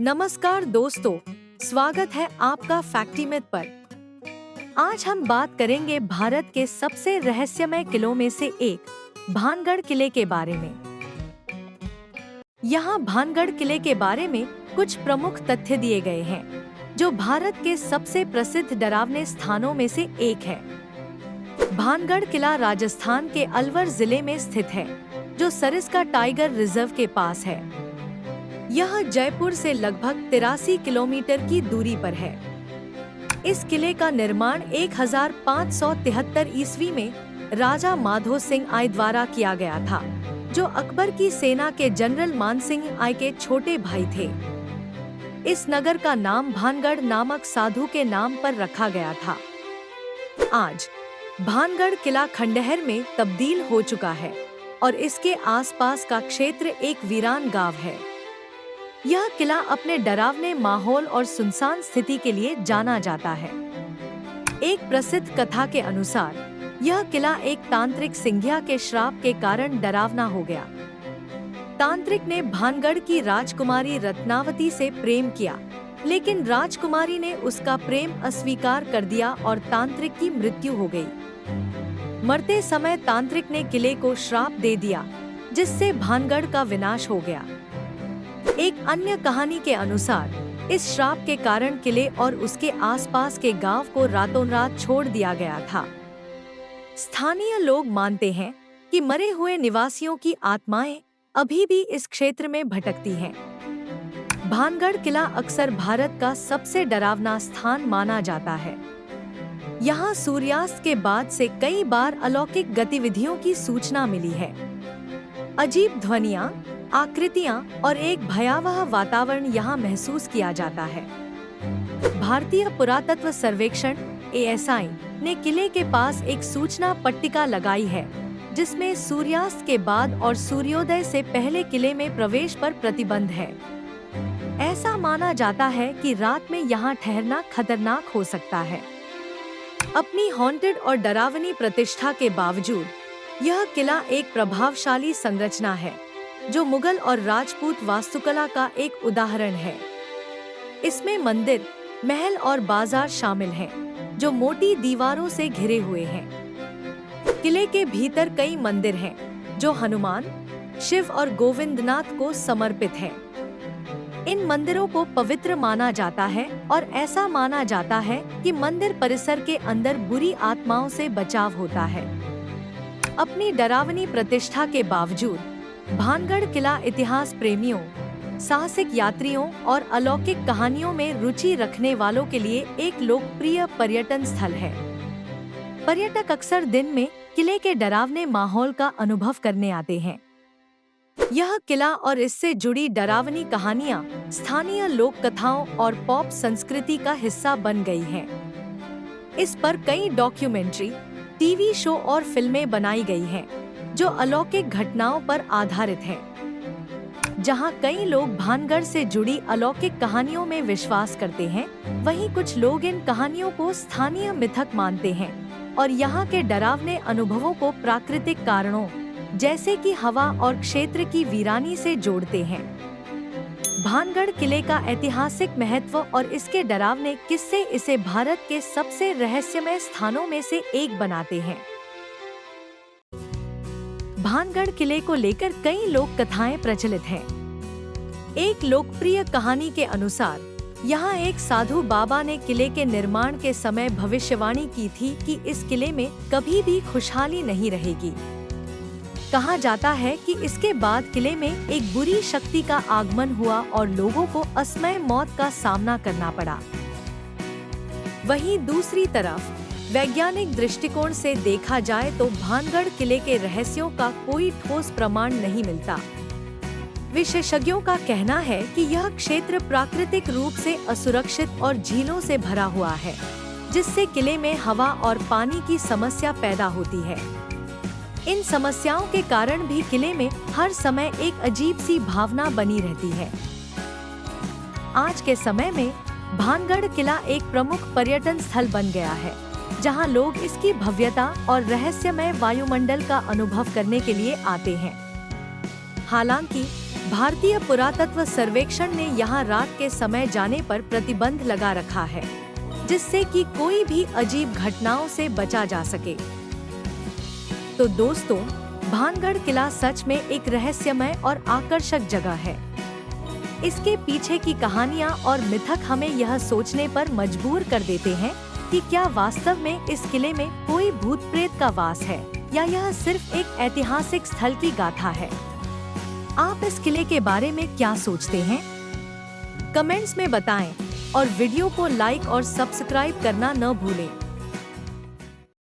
नमस्कार दोस्तों, स्वागत है आपका फैक्टिमित पर। आज हम बात करेंगे भारत के सबसे रहस्यमय किलों में से एक भानगढ़ किले के बारे में। यहाँ भानगढ़ किले के बारे में कुछ प्रमुख तथ्य दिए गए हैं, जो भारत के सबसे प्रसिद्ध डरावने स्थानों में से एक है। भानगढ़ किला राजस्थान के अलवर जिले में स्थित है, जो सरिस्का टाइगर रिजर्व के पास है। यह जयपुर से लगभग 83 किलोमीटर की दूरी पर है। इस किले का निर्माण 1573 ईस्वी में राजा माधो सिंह आई द्वारा किया गया था, जो अकबर की सेना के जनरल मानसिंह आई के छोटे भाई थे। इस नगर का नाम भानगढ़ नामक साधु के नाम पर रखा गया था। आज भानगढ़ किला खंडहर में तब्दील हो चुका है और इसके आसपास का क्षेत्र एक वीरान गांव है। यह किला अपने डरावने माहौल और सुनसान स्थिति के लिए जाना जाता है। एक प्रसिद्ध कथा के अनुसार यह किला एक तांत्रिक सिंधिया के श्राप के कारण डरावना हो गया। तांत्रिक ने भानगढ़ की राजकुमारी रत्नावती से प्रेम किया, लेकिन राजकुमारी ने उसका प्रेम अस्वीकार कर दिया और तांत्रिक की मृत्यु हो गई। मरते समय तांत्रिक ने किले को श्राप दे दिया, जिससे भानगढ़ का विनाश हो गया। एक अन्य कहानी के अनुसार इस श्राप के कारण किले और उसके आसपास के गांव को रातों रात छोड़ दिया गया था। स्थानीय लोग मानते हैं कि मरे हुए निवासियों की आत्माएं अभी भी इस क्षेत्र में भटकती हैं। भानगढ़ किला अक्सर भारत का सबसे डरावना स्थान माना जाता है। यहाँ सूर्यास्त के बाद से कई बार अलौकिक गतिविधियों की सूचना मिली है। अजीब ध्वनियाँ, आकृतियां और एक भयावह वातावरण यहाँ महसूस किया जाता है। भारतीय पुरातत्व सर्वेक्षण (ASI) ने किले के पास एक सूचना पट्टिका लगाई है, जिसमें सूर्यास्त के बाद और सूर्योदय से पहले किले में प्रवेश पर प्रतिबंध है। ऐसा माना जाता है कि रात में यहाँ ठहरना खतरनाक हो सकता है। अपनी हॉन्टेड और डरावनी प्रतिष्ठा के बावजूद यह किला एक प्रभावशाली संरचना है, जो मुगल और राजपूत वास्तुकला का एक उदाहरण है। इसमें मंदिर, महल और बाजार शामिल हैं, जो मोटी दीवारों से घिरे हुए हैं। किले के भीतर कई मंदिर हैं, जो हनुमान, शिव और गोविंदनाथ को समर्पित हैं। इन मंदिरों को पवित्र माना जाता है और ऐसा माना जाता है कि मंदिर परिसर के अंदर बुरी आत्माओं से बचाव होता है। अपनी डरावनी प्रतिष्ठा के बावजूद भानगढ़ किला इतिहास प्रेमियों, साहसिक यात्रियों और अलौकिक कहानियों में रुचि रखने वालों के लिए एक लोकप्रिय पर्यटन स्थल है। पर्यटक अक्सर दिन में किले के डरावने माहौल का अनुभव करने आते हैं। यह किला और इससे जुड़ी डरावनी कहानियां स्थानीय लोक कथाओं और पॉप संस्कृति का हिस्सा बन गई हैं। इस पर कई डॉक्यूमेंट्री, टीवी शो और फिल्में बनाई गई हैं, जो अलौकिक घटनाओं पर आधारित हैं। जहां कई लोग भानगढ़ से जुड़ी अलौकिक कहानियों में विश्वास करते हैं, वहीं कुछ लोग इन कहानियों को स्थानीय मिथक मानते हैं और यहां के डरावने अनुभवों को प्राकृतिक कारणों, जैसे कि हवा और क्षेत्र की वीरानी से जोड़ते हैं। भानगढ़ किले का ऐतिहासिक महत्व और इसके डरावने किस्से इसे भारत के सबसे रहस्यमय स्थानों में से एक बनाते हैं। भानगढ़ किले को लेकर कई लोक कथाएं प्रचलित हैं। एक लोकप्रिय कहानी के अनुसार यहाँ एक साधु बाबा ने किले के निर्माण के समय भविष्यवाणी की थी कि इस किले में कभी भी खुशहाली नहीं रहेगी। कहा जाता है कि इसके बाद किले में एक बुरी शक्ति का आगमन हुआ और लोगों को असमय मौत का सामना करना पड़ा। वहीं दूसरी तरफ वैज्ञानिक दृष्टिकोण से देखा जाए तो भानगढ़ किले के रहस्यों का कोई ठोस प्रमाण नहीं मिलता। विशेषज्ञों का कहना है कि यह क्षेत्र प्राकृतिक रूप से असुरक्षित और झीलों से भरा हुआ है, जिससे किले में हवा और पानी की समस्या पैदा होती है। इन समस्याओं के कारण भी किले में हर समय एक अजीब सी भावना बनी रहती है। आज के समय में भानगढ़ किला एक प्रमुख पर्यटन स्थल बन गया है, जहां लोग इसकी भव्यता और रहस्यमय वायुमंडल का अनुभव करने के लिए आते हैं। हालांकि भारतीय पुरातत्व सर्वेक्षण ने यहाँ रात के समय जाने पर प्रतिबंध लगा रखा है, जिससे कि कोई भी अजीब घटनाओं से बचा जा सके। तो दोस्तों, भानगढ़ किला सच में एक रहस्यमय और आकर्षक जगह है। इसके पीछे की कहानियां और मिथक हमें यह सोचने पर मजबूर कर देते हैं कि क्या वास्तव में इस किले में कोई भूत प्रेत का वास है या यह सिर्फ एक ऐतिहासिक स्थल की गाथा है। आप इस किले के बारे में क्या सोचते हैं? कमेंट्स में बताएं और वीडियो को लाइक और सब्सक्राइब करना न भूलें।